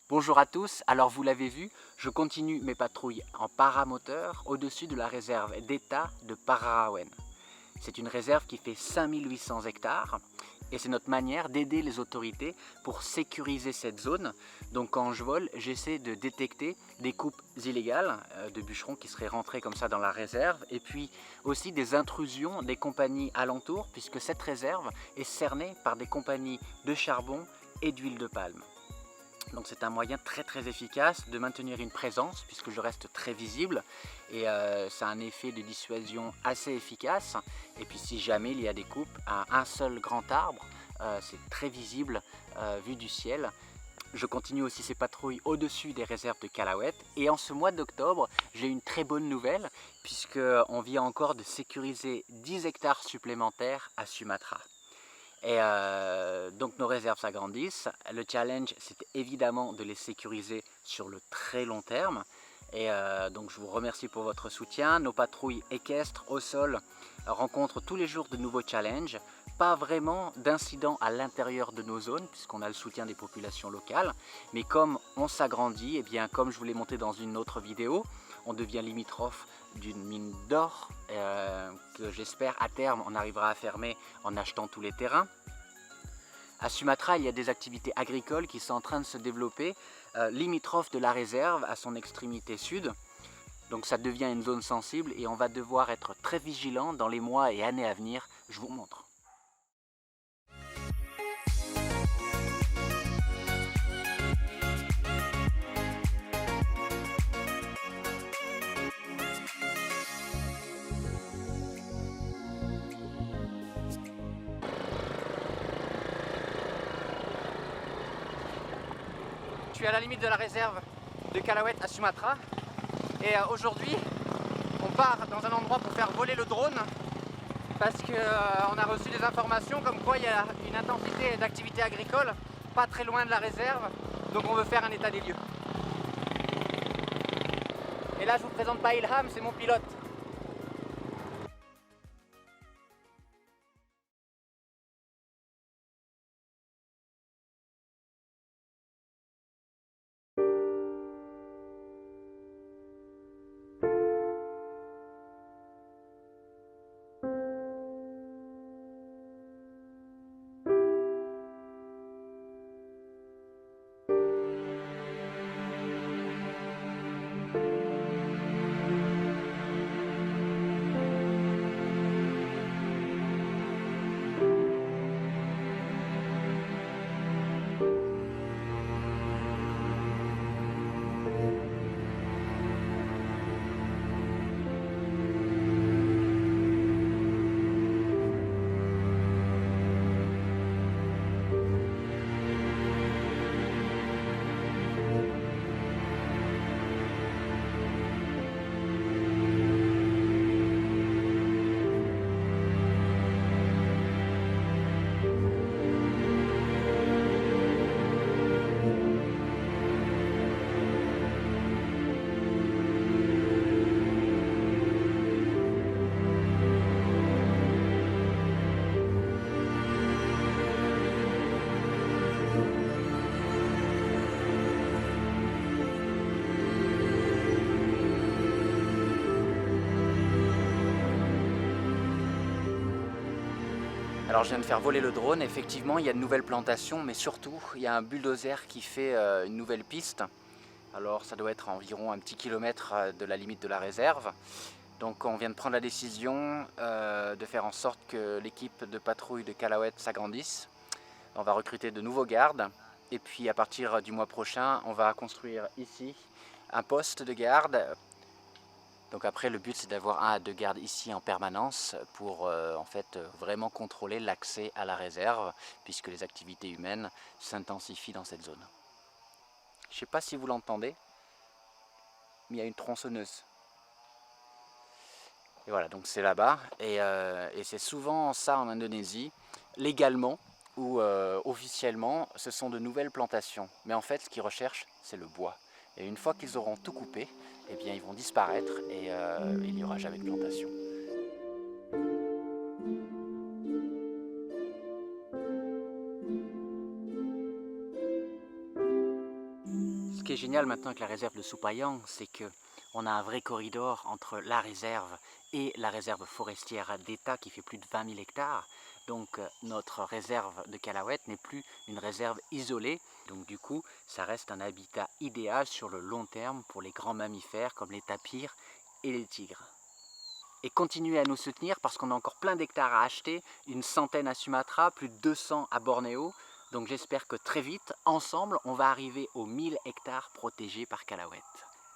Bonjour à tous, alors vous l'avez vu, je continue mes patrouilles en paramoteur au-dessus de la réserve d'État de Pararawen. C'est une réserve qui fait 5800 hectares et c'est notre manière d'aider les autorités pour sécuriser cette zone. Donc quand je vole, j'essaie de détecter des coupes illégales de bûcherons qui seraient rentrés comme ça dans la réserve et puis aussi des intrusions des compagnies alentours puisque cette réserve est cernée par des compagnies de charbon et d'huile de palme. Donc c'est un moyen très efficace de maintenir une présence puisque je reste très visible et ça a un effet de dissuasion assez efficace. Et puis si jamais il y a des coupes à un seul grand arbre, c'est très visible vu du ciel. Je continue aussi ces patrouilles au-dessus des réserves de Calawet et en ce mois d'octobre, j'ai une très bonne nouvelle puisqu'on vient encore de sécuriser 10 hectares supplémentaires à Sumatra. Et donc nos réserves s'agrandissent. Le challenge, c'est évidemment de les sécuriser sur le très long terme. Et donc je vous remercie pour votre soutien. Nos patrouilles équestres au sol rencontrent tous les jours de nouveaux challenges. Pas vraiment d'incidents à l'intérieur de nos zones, puisqu'on a le soutien des populations locales. Mais comme on s'agrandit, et bien comme je vous l'ai montré dans une autre vidéo, on devient limitrophe d'une mine d'or que j'espère à terme on arrivera à fermer en achetant tous les terrains. À Sumatra, il y a des activités agricoles qui sont en train de se développer limitrophe de la réserve à son extrémité sud. Donc ça devient une zone sensible et on va devoir être très vigilant dans les mois et années à venir. Je vous montre. Je suis à la limite de la réserve de Calawet à Sumatra et aujourd'hui on part dans un endroit pour faire voler le drone parce qu'on a reçu des informations comme quoi il y a une intensité d'activité agricole pas très loin de la réserve, donc on veut faire un état des lieux. Et là je vous présente pas Ilham, c'est mon pilote. Alors je viens de faire voler le drone, effectivement il y a de nouvelles plantations, mais surtout il y a un bulldozer qui fait une nouvelle piste. Alors ça doit être environ un petit kilomètre de la limite de la réserve. Donc on vient de prendre la décision de faire en sorte que l'équipe de patrouille de Calawet s'agrandisse. On va recruter de nouveaux gardes et puis à partir du mois prochain on va construire ici un poste de garde. Donc après le but c'est d'avoir 1 à 2 gardes ici en permanence pour en fait vraiment contrôler l'accès à la réserve puisque les activités humaines s'intensifient dans cette zone. Je ne sais pas si vous l'entendez, mais il y a une tronçonneuse. Et voilà, donc c'est là-bas et c'est souvent ça en Indonésie, légalement ou officiellement ce sont de nouvelles plantations. Mais en fait ce qu'ils recherchent c'est le bois. Et une fois qu'ils auront tout coupé, eh bien ils vont disparaître et il n'y aura jamais de plantation. qui est génial maintenant avec la réserve de Soupayang, c'est qu'on a un vrai corridor entre la réserve et la réserve forestière d'État qui fait plus de 20 000 hectares. Donc notre réserve de Calauet n'est plus une réserve isolée. Donc du coup, ça reste un habitat idéal sur le long terme pour les grands mammifères comme les tapirs et les tigres. Et continuez à nous soutenir parce qu'on a encore plein d'hectares à acheter, une centaine à Sumatra, plus de 200 à Bornéo. Donc j'espère que très vite, ensemble, on va arriver aux 1000 hectares protégés par Calauet.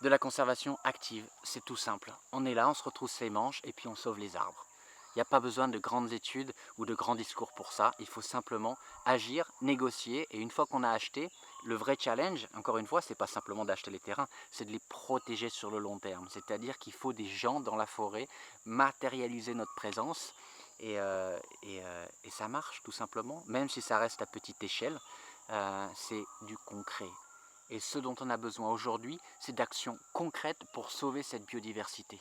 De la conservation active, c'est tout simple. On est là, on se retrousse les manches et puis on sauve les arbres. Il n'y a pas besoin de grandes études ou de grands discours pour ça, il faut simplement agir, négocier, et une fois qu'on a acheté, le vrai challenge, encore une fois, c'est pas simplement d'acheter les terrains, c'est de les protéger sur le long terme. C'est-à-dire qu'il faut des gens dans la forêt, matérialiser notre présence, et ça marche tout simplement, même si ça reste à petite échelle, c'est du concret. Et ce dont on a besoin aujourd'hui, c'est d'actions concrètes pour sauver cette biodiversité.